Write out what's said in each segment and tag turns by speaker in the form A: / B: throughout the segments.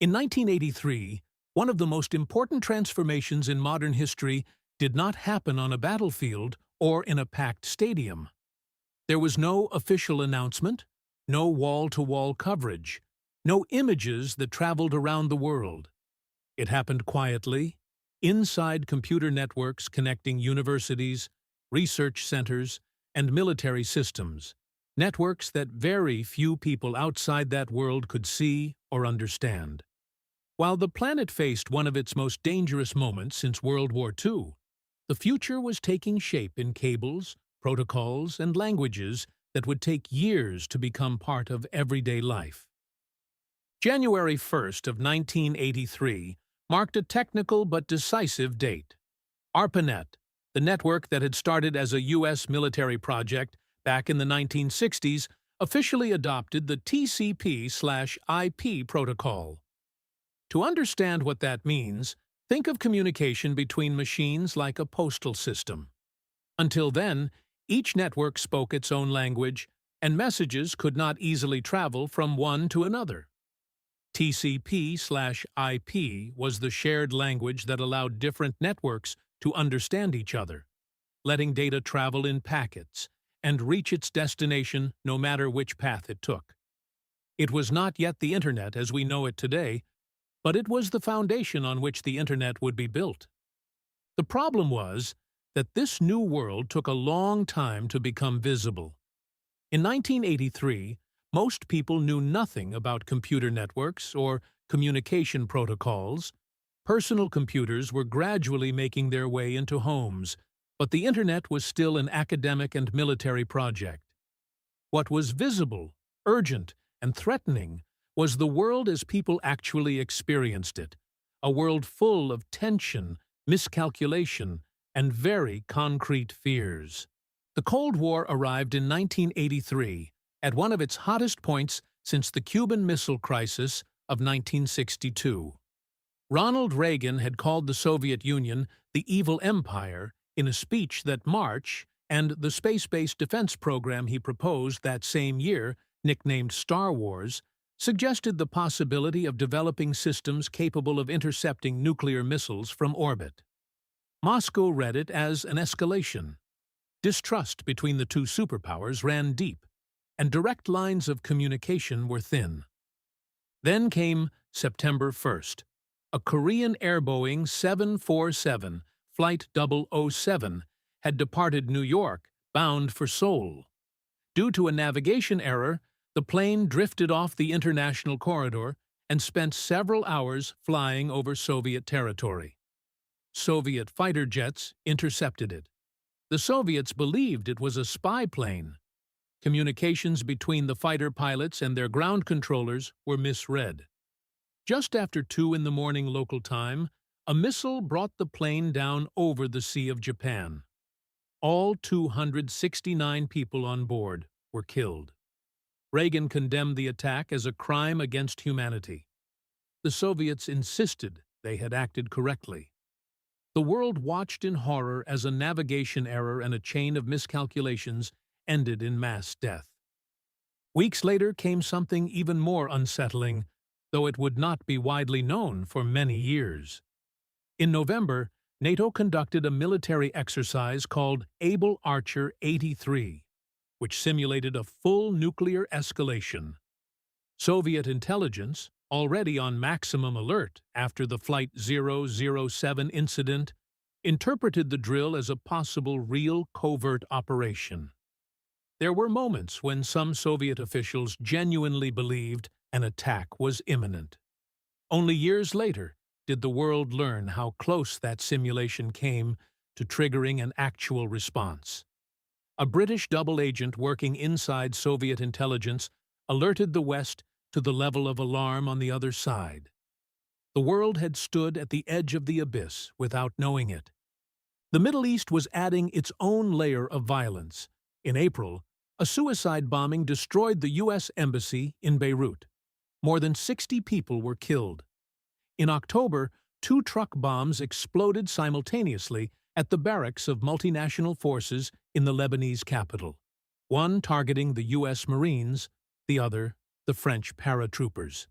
A: In 1983, one of the most important transformations in modern history did not happen on a battlefield or in a packed stadium. There was no official announcement, no wall-to-wall coverage, no images that traveled around the world. It happened quietly, inside computer networks connecting universities, research centers, and military systems, networks that very few people outside that world could see or understand. While the planet faced one of its most dangerous moments since World War II, the future was taking shape in cables, protocols, and languages that would take years to become part of everyday life. January 1st of 1983 marked a technical but decisive date. ARPANET, the network that had started as a U.S. military project back in the 1960s, officially adopted the TCP/IP protocol. To understand what that means, think of communication between machines like a postal system. Until then, each network spoke its own language, and messages could not easily travel from one to another. TCP/IP was the shared language that allowed different networks to understand each other, letting data travel in packets and reach its destination no matter which path it took. It was not yet the Internet as we know it today, but it was the foundation on which the Internet would be built. The problem was that this new world took a long time to become visible. In 1983, most people knew nothing about computer networks or communication protocols. Personal computers were gradually making their way into homes, but the Internet was still an academic and military project. What was visible, urgent, and threatening was the world as people actually experienced it, a world full of tension, miscalculation, and very concrete fears. The Cold War arrived in 1983, at one of its hottest points since the Cuban Missile Crisis of 1962. Ronald Reagan had called the Soviet Union the evil empire in a speech that March and the space-based defense program he proposed that same year, nicknamed Star Wars, suggested the possibility of developing systems capable of intercepting nuclear missiles from orbit. Moscow read it as an escalation. Distrust between the two superpowers ran deep, and direct lines of communication were thin. Then came September 1st. A Korean Air Boeing 747, Flight 007, had departed New York, bound for Seoul. Due to a navigation error, the plane drifted off the international corridor and spent several hours flying over Soviet territory. Soviet fighter jets intercepted it. The Soviets believed it was a spy plane. Communications between the fighter pilots and their ground controllers were misread. Just after 2 in the morning local time, a missile brought the plane down over the Sea of Japan. All 269 people on board were killed. Reagan condemned the attack as a crime against humanity. The Soviets insisted they had acted correctly. The world watched in horror as a navigation error and a chain of miscalculations ended in mass death. Weeks later came something even more unsettling, though it would not be widely known for many years. In November, NATO conducted a military exercise called Able Archer 83, which simulated a full nuclear escalation. Soviet intelligence, already on maximum alert after the Flight 007 incident, interpreted the drill as a possible real covert operation. There were moments when some Soviet officials genuinely believed an attack was imminent. Only years later did the world learn how close that simulation came to triggering an actual response. A British double agent working inside Soviet intelligence alerted the West to the level of alarm on the other side. The world had stood at the edge of the abyss without knowing it. The Middle East was adding its own layer of violence. In April, a suicide bombing destroyed the U.S. Embassy in Beirut. More than 60 people were killed. In October, 2 truck bombs exploded simultaneously at the barracks of multinational forces in the Lebanese capital, one targeting the U.S. Marines, the other the French paratroopers.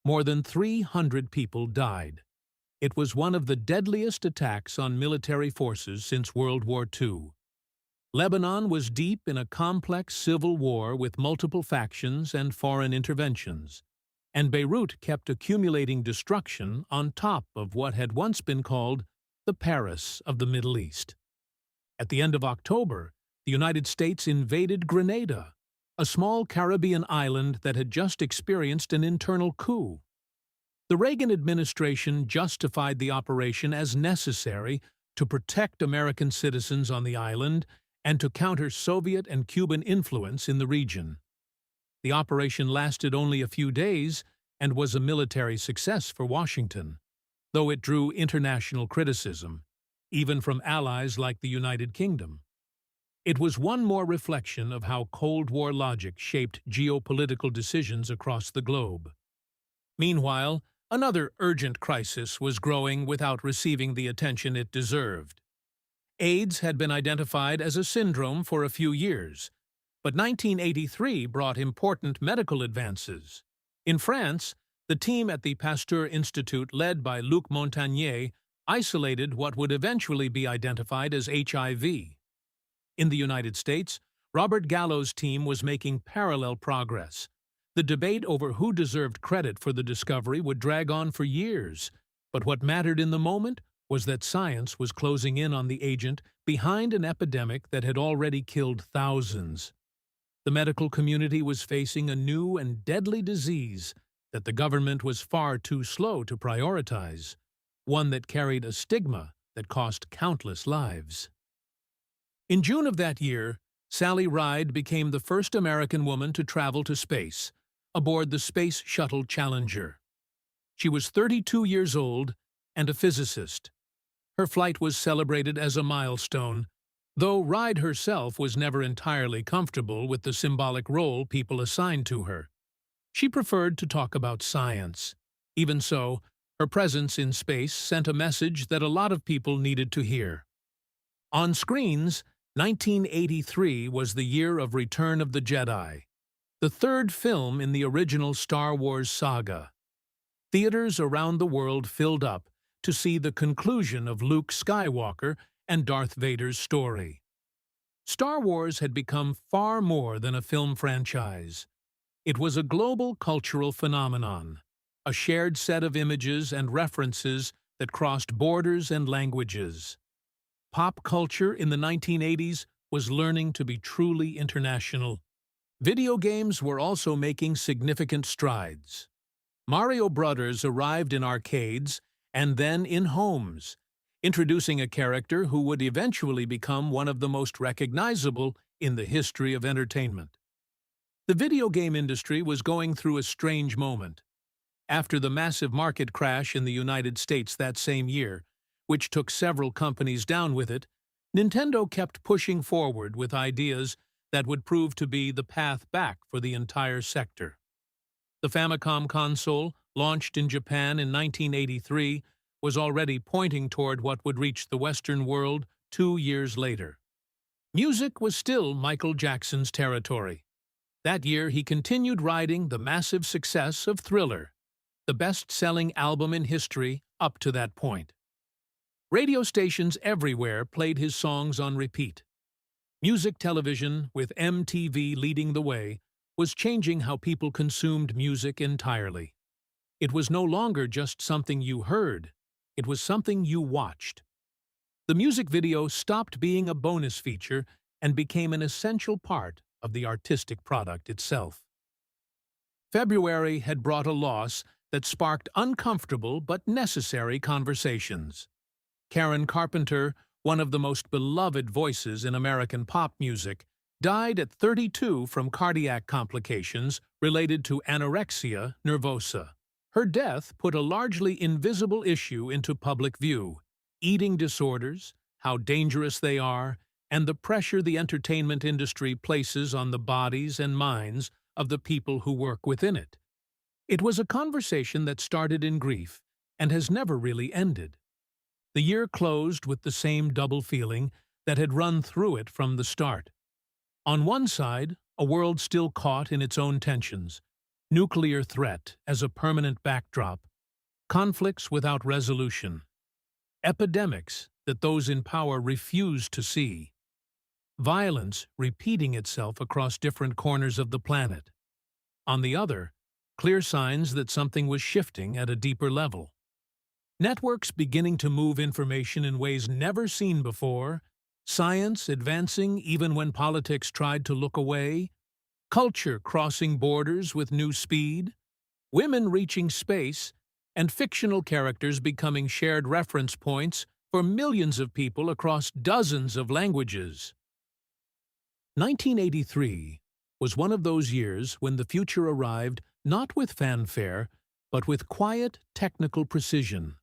A: More than 300 people died. It was one of the deadliest attacks on military forces since World War II. Lebanon was deep in a complex civil war with multiple factions and foreign interventions, and Beirut kept accumulating destruction on top of what had once been called the Paris of the Middle East. At the end of October, the United States invaded Grenada, a small Caribbean island that had just experienced an internal coup. The Reagan administration justified the operation as necessary to protect American citizens on the island and to counter Soviet and Cuban influence in the region. The operation lasted only a few days and was a military success for Washington, though it drew international criticism, even from allies like the United Kingdom. It was one more reflection of how Cold War logic shaped geopolitical decisions across the globe. Meanwhile, another urgent crisis was growing without receiving the attention it deserved. AIDS had been identified as a syndrome for a few years, but 1983 brought important medical advances. In France, the team at the Pasteur Institute led by Luc Montagnier isolated what would eventually be identified as HIV. In the United States, Robert Gallo's team was making parallel progress. The debate over who deserved credit for the discovery would drag on for years, but what mattered in the moment was that science was closing in on the agent behind an epidemic that had already killed thousands. The medical community was facing a new and deadly disease that the government was far too slow to prioritize, one that carried a stigma that cost countless lives. In June of that year, Sally Ride became the first American woman to travel to space, aboard the Space Shuttle Challenger. She was 32 years old and a physicist. Her flight was celebrated as a milestone, though Ride herself was never entirely comfortable with the symbolic role people assigned to her. She preferred to talk about science. Even so, her presence in space sent a message that a lot of people needed to hear. On screens, 1983 was the year of Return of the Jedi, the third film in the original Star Wars saga. Theaters around the world filled up to see the conclusion of Luke Skywalker and Darth Vader's story. Star Wars had become far more than a film franchise. It was a global cultural phenomenon, a shared set of images and references that crossed borders and languages. Pop culture in the 1980s was learning to be truly international. Video games were also making significant strides. Mario Brothers arrived in arcades and then in homes, introducing a character who would eventually become one of the most recognizable in the history of entertainment. The video game industry was going through a strange moment. After the massive market crash in the United States that same year, which took several companies down with it, Nintendo kept pushing forward with ideas that would prove to be the path back for the entire sector. The Famicom console, launched in Japan in 1983, was already pointing toward what would reach the Western world 2 years later. Music was still Michael Jackson's territory. That year he continued riding the massive success of Thriller, the best-selling album in history up to that point. Radio stations everywhere played his songs on repeat. Music television, with MTV leading the way, was changing how people consumed music entirely. It was no longer just something you heard, it was something you watched. The music video stopped being a bonus feature and became an essential part of the artistic product itself. February had brought a loss that sparked uncomfortable but necessary conversations. Karen Carpenter, one of the most beloved voices in American pop music, died at 32 from cardiac complications related to anorexia nervosa. Her death put a largely invisible issue into public view: eating disorders, how dangerous they are, and the pressure the entertainment industry places on the bodies and minds of the people who work within it. It was a conversation that started in grief and has never really ended. The year closed with the same double feeling that had run through it from the start. On one side, a world still caught in its own tensions, nuclear threat as a permanent backdrop, conflicts without resolution, epidemics that those in power refuse to see, violence repeating itself across different corners of the planet. On the other, clear signs that something was shifting at a deeper level. Networks beginning to move information in ways never seen before, science advancing even when politics tried to look away, culture crossing borders with new speed, women reaching space, and fictional characters becoming shared reference points for millions of people across dozens of languages. 1983 was one of those years when the future arrived not with fanfare, but with quiet technical precision,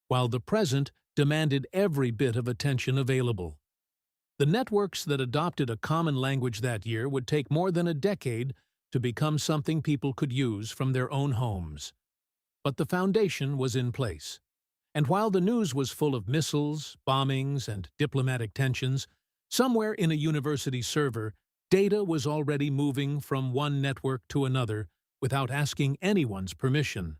A: while the present demanded every bit of attention available. The networks that adopted a common language that year would take more than a decade to become something people could use from their own homes. But the foundation was in place. And while the news was full of missiles, bombings, and diplomatic tensions, somewhere in a university server, data was already moving from one network to another without asking anyone's permission.